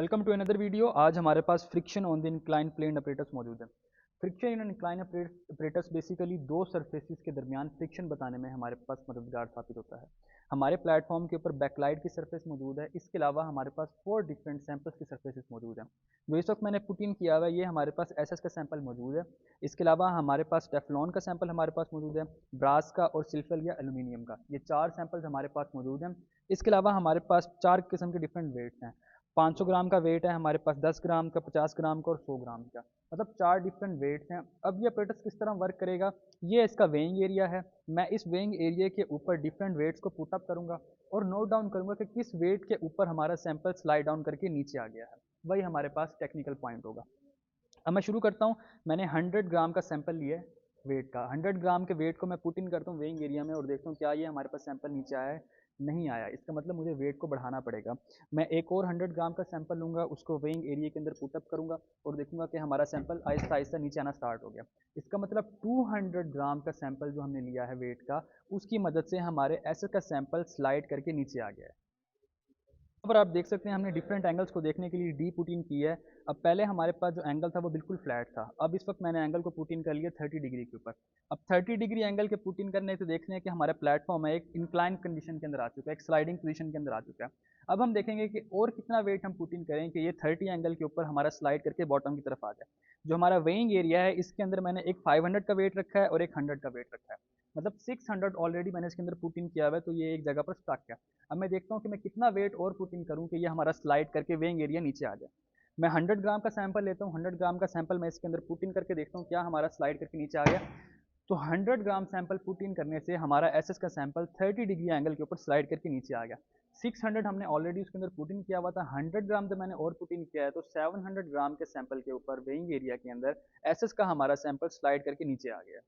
Welcome to another video. आज हमारे पास friction on the incline plane operators मौजूद है। Friction in incline operators basically दो सरफेसिस के दरमियान फ्रिक्शन बताने में हमारे पास मददगार साबित होता है। हमारे प्लेटफॉर्म के ऊपर बैकलाइट की सरफेस मौजूद है। इसके अलावा हमारे पास 4 डिफरेंट सैंपल्स की सरफेसेस मौजूद हैं। जो इस वक्त मैंने पुट इन किया हुआ है, ये हमारे पास एसएस का सैंपल मौजूद है। इसके अलावा हमारे पास टेफ्लॉन का सैंपल हमारे पास मौजूद है, ब्रास का और सिल्वर या एल्यूमिनियम का। ये 4 सैंपल्स हमारे पास मौजूद हैं। इसके अलावा हमारे पास 4 किस्म के डिफरेंट वेट्स हैं। 500 ग्राम का वेट है हमारे पास, 10 ग्राम का, 50 ग्राम का और 100 ग्राम का। मतलब 4 डिफरेंट वेट्स हैं। अब ये ऑपरेटर्स किस तरह वर्क करेगा, ये इसका वेइंग एरिया है। मैं इस वेइंग एरिया के ऊपर डिफरेंट वेट्स को पुट अप करूंगा और नोट डाउन करूंगा कि किस वेट के ऊपर हमारा सैंपल स्लाइड डाउन करके नीचे आ गया है। वही हमारे पास टेक्निकल पॉइंट होगा। अब मैं शुरू करता हूँ। मैंने 100 ग्राम का सैंपल लिया है वेट का। 100 ग्राम के वेट को मैं पुट इन करता हूँ वेइंग एरिया में और देखता हूँ क्या ये हमारे पास सैंपल नीचे आया है। नहीं आया, इसका मतलब मुझे वेट को बढ़ाना पड़ेगा। मैं एक और 100 ग्राम का सैंपल लूँगा, उसको वेइंग एरिया के अंदर पुटअप करूँगा और देखूंगा कि हमारा सैंपल आहिस्ता आहिस्ता नीचे आना स्टार्ट हो गया। इसका मतलब 200 ग्राम का सैंपल जो हमने लिया है वेट का, उसकी मदद से हमारे ऐसे का सैंपल स्लाइड करके नीचे आ गया है। यहाँ पर आप देख सकते हैं हमने डिफरेंट एंगल्स को देखने के लिए डी पुट इन की है। अब पहले हमारे पास जो एंगल था वो बिल्कुल फ्लैट था। अब इस वक्त मैंने एंगल को पुट इन कर लिया 30 डिग्री के ऊपर। अब 30 डिग्री एंगल के पुट इन करने से देखते हैं कि हमारा प्लेटफॉर्म है एक इंक्लाइन कंडीशन के अंदर आ चुका है, एक स्लाइडिंग पोजीशन के अंदर आ चुका है। अब हम देखेंगे कि और कितना वेट हम पुट इन करें कि ये 30 एंगल के ऊपर हमारा स्लाइड करके बॉटम की तरफ आ जाए। जो हमारा वेइंग एरिया है, इसके अंदर मैंने एक 500 का वेट रखा है और एक 100 का वेट रखा है। मतलब 600 ऑलरेडी मैंने इसके अंदर पुट इन किया हुआ है, तो ये एक जगह पर स्टक है। अब मैं देखता हूँ कि मैं कितना वेट और पुट इन करूँ कि ये हमारा स्लाइड करके वेइंग एरिया नीचे आ जाए। मैं 100 ग्राम का सैंपल लेता हूँ। 100 ग्राम का सैंपल मैं इसके अंदर पुट इन करके देखता हूँ क्या हमारा स्लाइड करके नीचे आ गया। तो 100 ग्राम सैंपल पुट इन करने से हमारा एसएस का सैंपल 30 डिग्री एंगल के ऊपर स्लाइड करके नीचे आ गया। 600 हमने ऑलरेडी उसके अंदर पुट इन किया हुआ था, 100 ग्राम तो मैंने और पुट इन किया है, तो 700 ग्राम के सैंपल के ऊपर वेइंग एरिया के अंदर एसएस का हमारा सैंपल स्लाइड करके नीचे आ गया।